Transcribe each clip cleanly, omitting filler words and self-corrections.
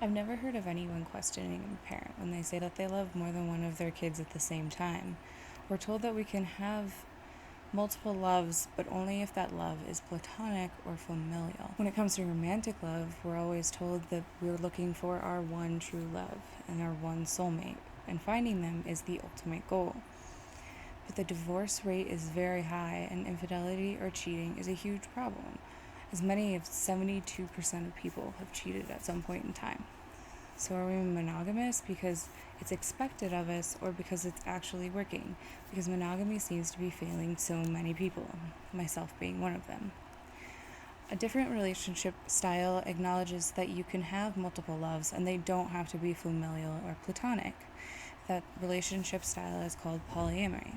I've never heard of anyone questioning a parent when they say that they love more than one of their kids at the same time. We're told that we can have multiple loves, but only if that love is platonic or familial. When it comes to romantic love, we're always told that we're looking for our one true love and our one soulmate, and finding them is the ultimate goal. But the divorce rate is very high, and infidelity or cheating is a huge problem. As many as 72% of people have cheated at some point in time. So are we monogamous because it's expected of us, or because it's actually working? Because monogamy seems to be failing so many people, myself being one of them. A different relationship style acknowledges that you can have multiple loves and they don't have to be familial or platonic. That relationship style is called polyamory.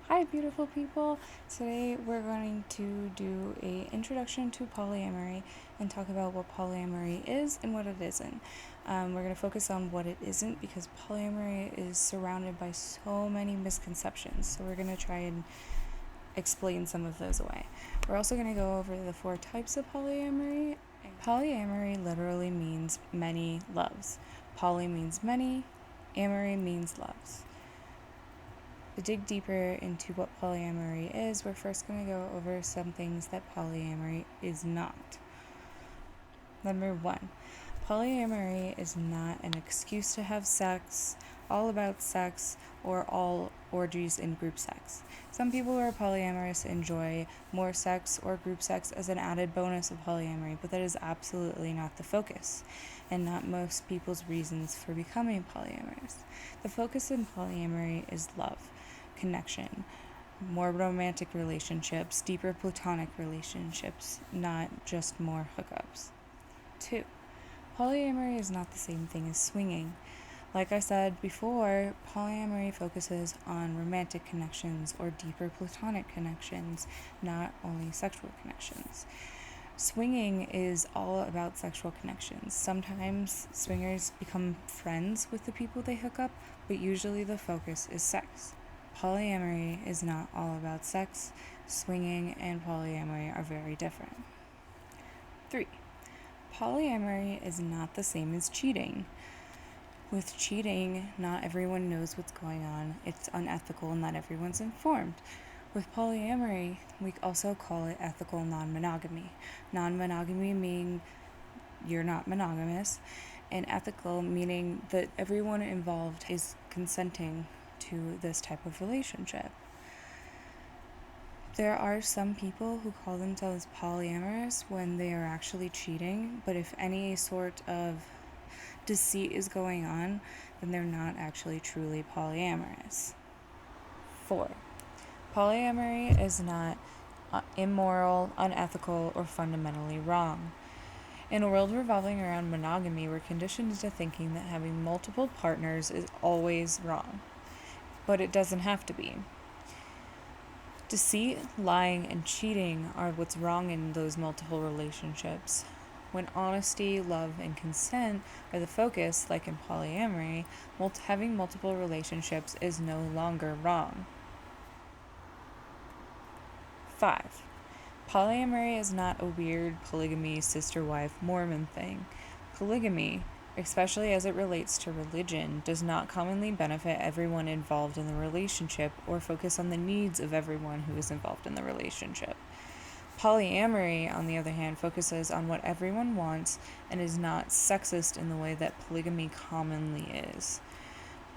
Hi beautiful people. Today we're going to do a introduction to polyamory and talk about what polyamory is and what it isn't. We're going to focus on what it isn't because polyamory is surrounded by so many misconceptions. So we're going to try and explain some of those away. We're also going to go over the 4 types of polyamory. Polyamory literally means many loves. Poly means many, amory means loves. To dig deeper into what polyamory is, we're first going to go over some things that polyamory is not. Number 1, polyamory is not an excuse to have sex, all about sex, or all orgies in group sex. Some people who are polyamorous enjoy more sex or group sex as an added bonus of polyamory, but that is absolutely not the focus, and not most people's reasons for becoming polyamorous. The focus in polyamory is love, connection, more romantic relationships, deeper platonic relationships, not just more hookups. 2, polyamory is not the same thing as swinging. Like I said before, polyamory focuses on romantic connections or deeper platonic connections, not only sexual connections. Swinging is all about sexual connections. Sometimes swingers become friends with the people they hook up, but usually the focus is sex. Polyamory is not all about sex. Swinging and polyamory are very different. 3, polyamory is not the same as cheating. With cheating, not everyone knows what's going on. It's unethical and not everyone's informed. With polyamory, we also call it ethical non-monogamy. Non-monogamy meaning you're not monogamous, and ethical meaning that everyone involved is consenting to this type of relationship. There are some people who call themselves polyamorous when they are actually cheating, but if any sort of deceit is going on, then they're not actually truly polyamorous. 4, polyamory is not immoral, unethical, or fundamentally wrong. In a world revolving around monogamy, we're conditioned into thinking that having multiple partners is always wrong, but it doesn't have to be. Deceit, lying, and cheating are what's wrong in those multiple relationships. When honesty, love, and consent are the focus, like in polyamory, having multiple relationships is no longer wrong. 5, polyamory is not a weird polygamy, sister-wife, Mormon thing. Polygamy, especially as it relates to religion, does not commonly benefit everyone involved in the relationship or focus on the needs of everyone who is involved in the relationship. Polyamory, on the other hand, focuses on what everyone wants and is not sexist in the way that polygamy commonly is.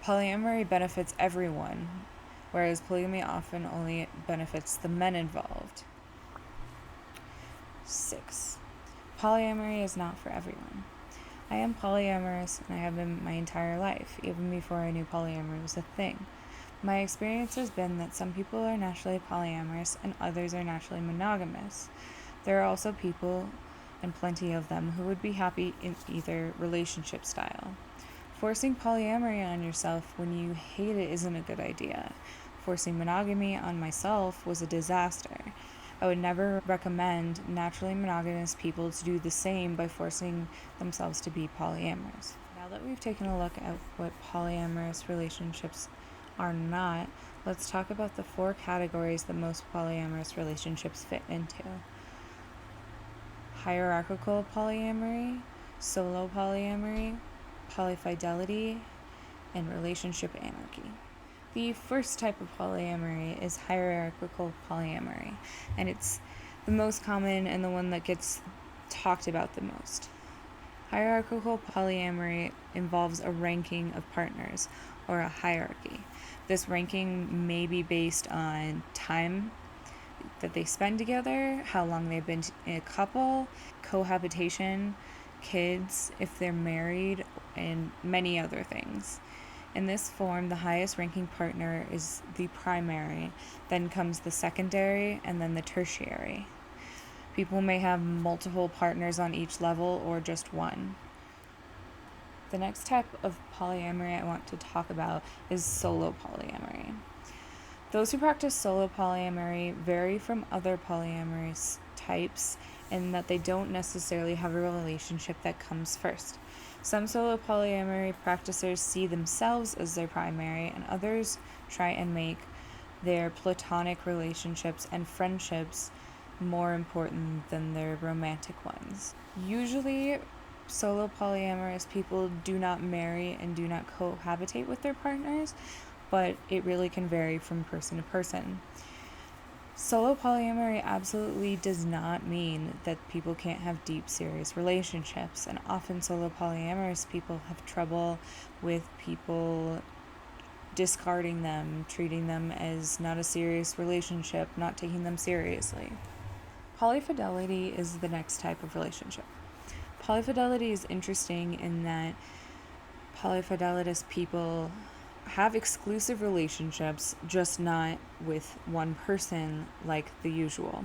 Polyamory benefits everyone, whereas polygamy often only benefits the men involved. 6, polyamory is not for everyone. I am polyamorous, and I have been my entire life, even before I knew polyamory was a thing. My experience has been that some people are naturally polyamorous and others are naturally monogamous. There are also people, and plenty of them, who would be happy in either relationship style. Forcing polyamory on yourself when you hate it isn't a good idea. Forcing monogamy on myself was a disaster. I would never recommend naturally monogamous people to do the same by forcing themselves to be polyamorous. Now that we've taken a look at what polyamorous relationships are not, let's talk about the 4 categories that most polyamorous relationships fit into. hierarchical polyamory, solo polyamory, polyfidelity, and relationship anarchy. The first type of polyamory is hierarchical polyamory, and it's the most common and the one that gets talked about the most. Hierarchical polyamory involves a ranking of partners, or a hierarchy. This ranking may be based on time that they spend together, how long they've been a couple, cohabitation, kids, if they're married, and many other things. In this form, the highest ranking partner is the primary, then comes the secondary, and then the tertiary. People may have multiple partners on each level or just one. The next type of polyamory I want to talk about is solo polyamory. Those who practice solo polyamory vary from other polyamorous types in that they don't necessarily have a relationship that comes first. Some solo polyamory practitioners see themselves as their primary, and others try and make their platonic relationships and friendships more important than their romantic ones. Usually, solo polyamorous people do not marry and do not cohabitate with their partners, but it really can vary from person to person. Solo polyamory absolutely does not mean that people can't have deep, serious relationships, and often solo polyamorous people have trouble with people discarding them, treating them as not a serious relationship, not taking them seriously. Polyfidelity is the next type of relationship. Polyfidelity is interesting in that polyfidelitous people have exclusive relationships, just not with one person like the usual.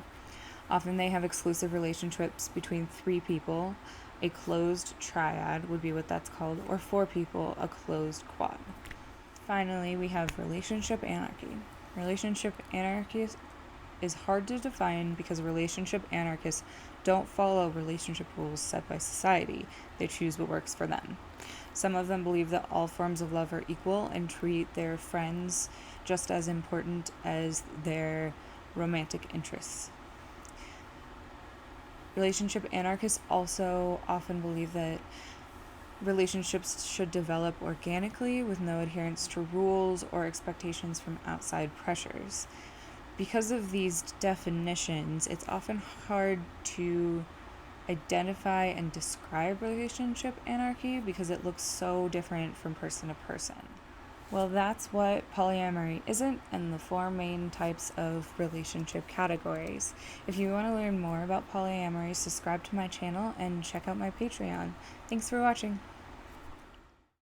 Often they have exclusive relationships between 3 people. A closed triad would be what that's called, or 4 people, a closed quad. Finally, we have relationship anarchy. Relationship anarchy is hard to define because relationship anarchists don't follow relationship rules set by society. They choose what works for them. Some of them believe that all forms of love are equal and treat their friends just as important as their romantic interests. Relationship anarchists also often believe that relationships should develop organically with no adherence to rules or expectations from outside pressures. Because of these definitions, it's often hard to identify and describe relationship anarchy because it looks so different from person to person. Well, that's what polyamory isn't, and the 4 main types of relationship categories. If you want to learn more about polyamory, subscribe to my channel and check out my Patreon. Thanks for watching.